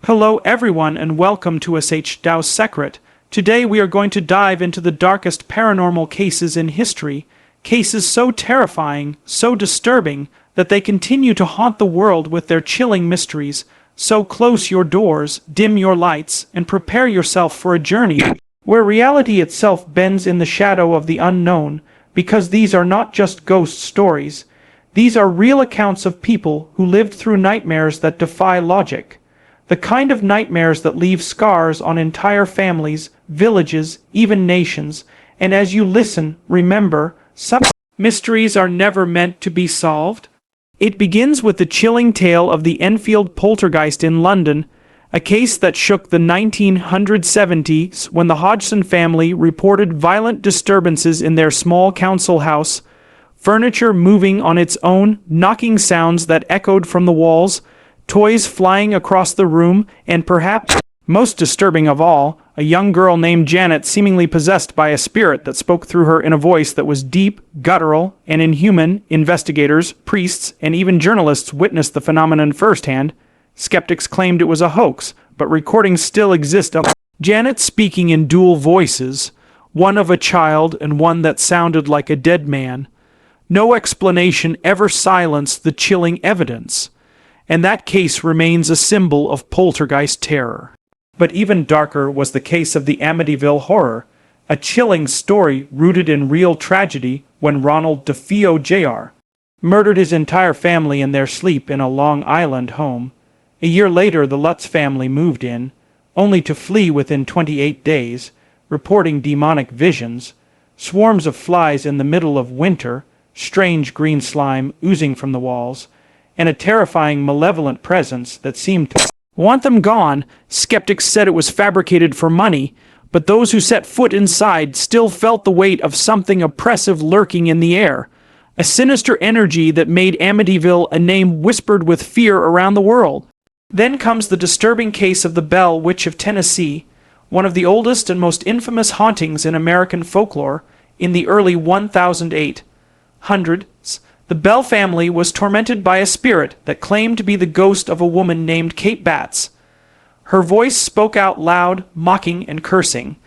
Hello everyone and welcome to Shdows Secrit. Today we are going to dive into the darkest paranormal cases in history, cases so terrifying, so disturbing, that they continue to haunt the world with their chilling mysteries. So close your doors, dim your lights, and prepare yourself for a journey where reality itself bends in the shadow of the unknown, because these are not just ghost stories. These are real accounts of people who lived through nightmares that defy logic. The kind of nightmares that leave scars on entire families, villages, even nations. And as you listen, remember, some mysteries are never meant to be solved. It begins with the chilling tale of the Enfield Poltergeist in London, a case that shook the 1970s when the Hodgson family reported violent disturbances in their small council house, furniture moving on its own, knocking sounds that echoed from the walls, toys flying across the room, and perhaps most disturbing of all, a young girl named Janet seemingly possessed by a spirit that spoke through her in a voice that was deep, guttural, and inhuman. Investigators, priests, and even journalists witnessed the phenomenon firsthand. Skeptics claimed it was a hoax, but recordings still exist of Janet speaking in dual voices, one of a child and one that sounded like a dead man. No explanation ever silenced the chilling evidence, and that case remains a symbol of poltergeist terror. But even darker was the case of the Amityville Horror, a chilling story rooted in real tragedy when Ronald DeFeo Jr. murdered his entire family in their sleep in a Long Island home. A year later, the Lutz family moved in, only to flee within 28 days, reporting demonic visions, swarms of flies in the middle of winter, strange green slime oozing from the walls, and a terrifying malevolent presence that seemed to want them gone. Skeptics said it was fabricated for money, but those who set foot inside still felt the weight of something oppressive lurking in the air, a sinister energy that made Amityville a name whispered with fear around the world. Then comes the disturbing case of the Bell Witch of Tennessee, one of the oldest and most infamous hauntings in American folklore. In the early 1800s, the Bell family was tormented by a spirit that claimed to be the ghost of a woman named Kate Batts. Her voice spoke out loud, mocking and cursing.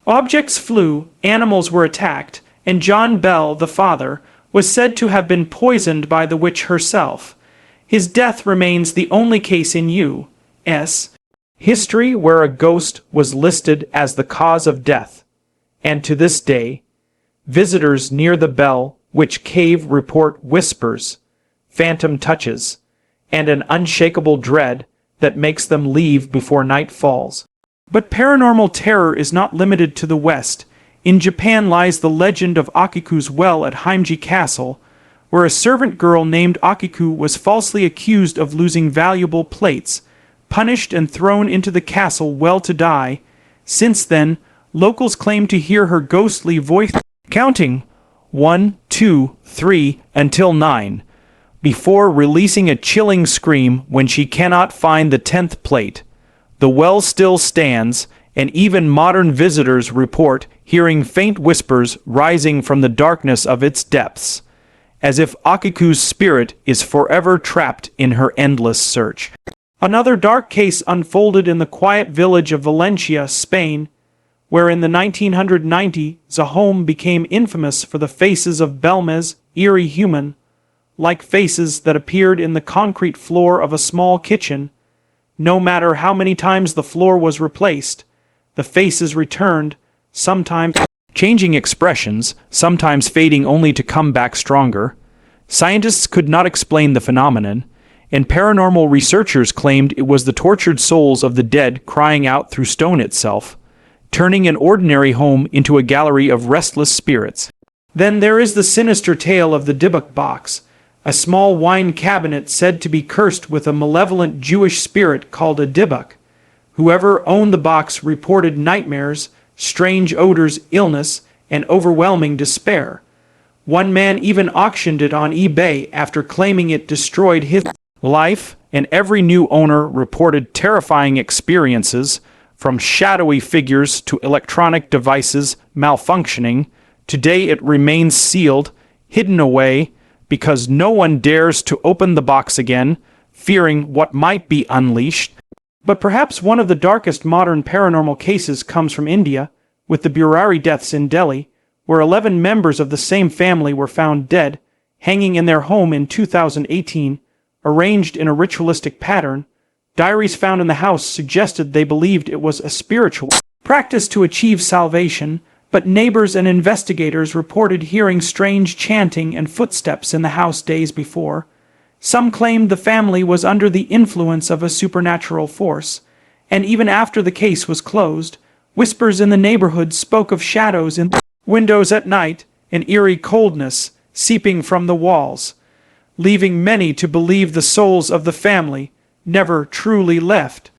Objects flew, animals were attacked, and John Bell, the father, was said to have been poisoned by the witch herself. His death remains the only case in U.S. history where a ghost was listed as the cause of death. And to this day, visitors near the Bell Witch Cave report whispers, phantom touches, and an unshakable dread that makes them leave before night falls. But paranormal terror is not limited to the West. In Japan lies the legend of Okiku's well at Himeji Castle, where a servant girl named Okiku was falsely accused of losing valuable plates, punished and thrown into the castle well to die. Since then, locals claim to hear her ghostly voice counting 1, 2, 3, until 9, before releasing a chilling scream when she cannot find the 10th plate. The well still stands, and even modern visitors report hearing faint whispers rising from the darkness of its depths, as if Okiku's spirit is forever trapped in her endless search. Another dark case unfolded in the quiet village of Valencia, Spain, where in the 1990s a home became infamous for the faces of Bélmez, eerie human-like faces that appeared in the concrete floor of a small kitchen. No matter how many times the floor was replaced, the faces returned, sometimes changing expressions, sometimes fading only to come back stronger. Scientists could not explain the phenomenon, and paranormal researchers claimed it was the tortured souls of the dead crying out through stone itself, turning an ordinary home into a gallery of restless spirits. Then there is the sinister tale of the Dybbuk Box, a small wine cabinet said to be cursed with a malevolent Jewish spirit called a Dybbuk. Whoever owned the box reported nightmares, strange odors, illness, and overwhelming despair. One man even auctioned it on eBay after claiming it destroyed his life, and every new owner reported terrifying experiences, from shadowy figures to electronic devices malfunctioning. Today it remains sealed, hidden away, because no one dares to open the box again, fearing what might be unleashed. But perhaps one of the darkest modern paranormal cases comes from India, with the Burari deaths in Delhi, where 11 members of the same family were found dead, hanging in their home in 2018, arranged in a ritualistic pattern. Diaries found in the house suggested they believed it was a spiritual practice to achieve salvation, but neighbors and investigators reported hearing strange chanting and footsteps in the house days before. Some claimed the family was under the influence of a supernatural force, and even after the case was closed, whispers in the neighborhood spoke of shadows in windows at night and eerie coldness seeping from the walls, leaving many to believe the souls of the family never truly left.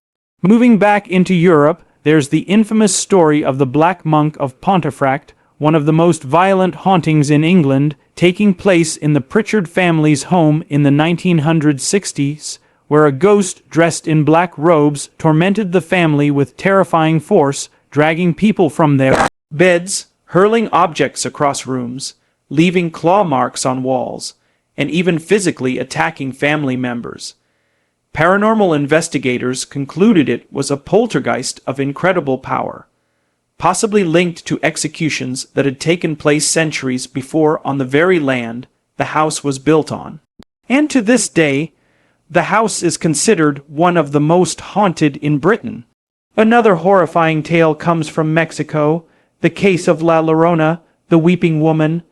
Moving back into Europe, there's the infamous story of the Black Monk of Pontefract, one of the most violent hauntings in England, taking place in the Pritchard family's home in the 1960s, where a ghost dressed in black robes tormented the family with terrifying force, dragging people from their beds, hurling objects across rooms, leaving claw marks on walls, and even physically attacking family members. Paranormal investigators concluded it was a poltergeist of incredible power, possibly linked to executions that had taken place centuries before on the very land the house was built on. And to this day, the house is considered one of the most haunted in Britain. Another horrifying tale comes from Mexico, the case of La Llorona, the weeping woman,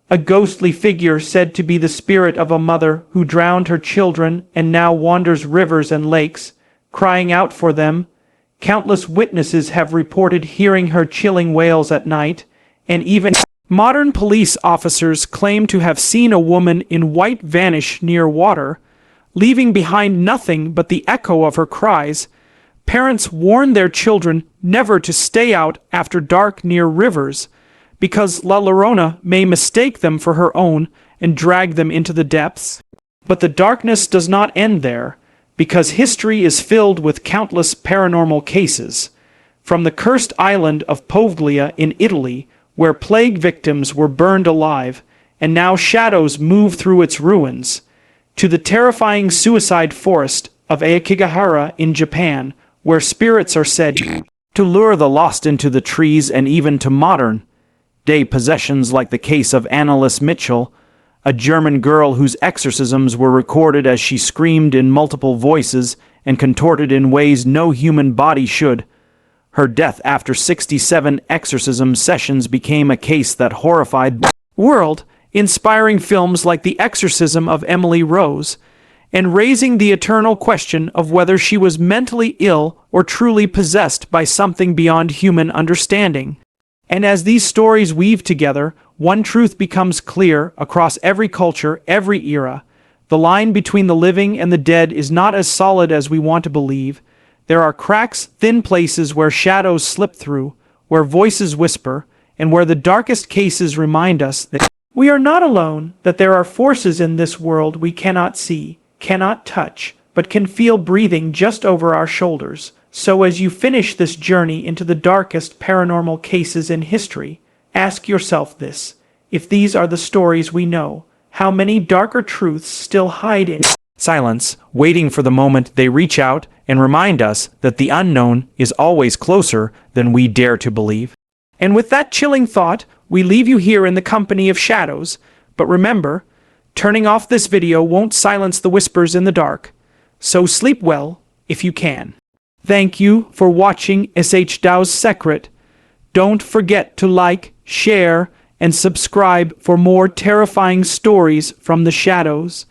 a ghostly figure said to be the spirit of a mother who drowned her children and now wanders rivers and lakes, crying out for them. Countless witnesses have reported hearing her chilling wails at night, and even modern police officers claim to have seen a woman in white vanish near water, leaving behind nothing but the echo of her cries. Parents warn their children never to stay out after dark near rivers, because La Llorona may mistake them for her own and drag them into the depths. But the darkness does not end there, because history is filled with countless paranormal cases. From the cursed island of Poveglia in Italy, where plague victims were burned alive, and now shadows move through its ruins, to the terrifying suicide forest of Aokigahara in Japan, where spirits are said to lure the lost into the trees, and even to modern day possessions like the case of Anneliese Mitchell, a German girl whose exorcisms were recorded as she screamed in multiple voices and contorted in ways no human body should. Her death after 67 exorcism sessions became a case that horrified the world, inspiring films like The Exorcism of Emily Rose, and raising the eternal question of whether she was mentally ill or truly possessed by something beyond human understanding. And as these stories weave together, one truth becomes clear across every culture, every era. The line between the living and the dead is not as solid as we want to believe. There are cracks, thin places where shadows slip through, where voices whisper, and where the darkest cases remind us that we are not alone, that there are forces in this world we cannot see, cannot touch, but can feel breathing just over our shoulders. So as you finish this journey into the darkest paranormal cases in history, ask yourself this: if these are the stories we know, how many darker truths still hide in silence, waiting for the moment they reach out and remind us that the unknown is always closer than we dare to believe. And with that chilling thought, we leave you here in the company of shadows. But remember, turning off this video won't silence the whispers in the dark. So sleep well if you can. Thank you for watching Shdows Secrit. Don't forget to like, share, and subscribe for more terrifying stories from the shadows.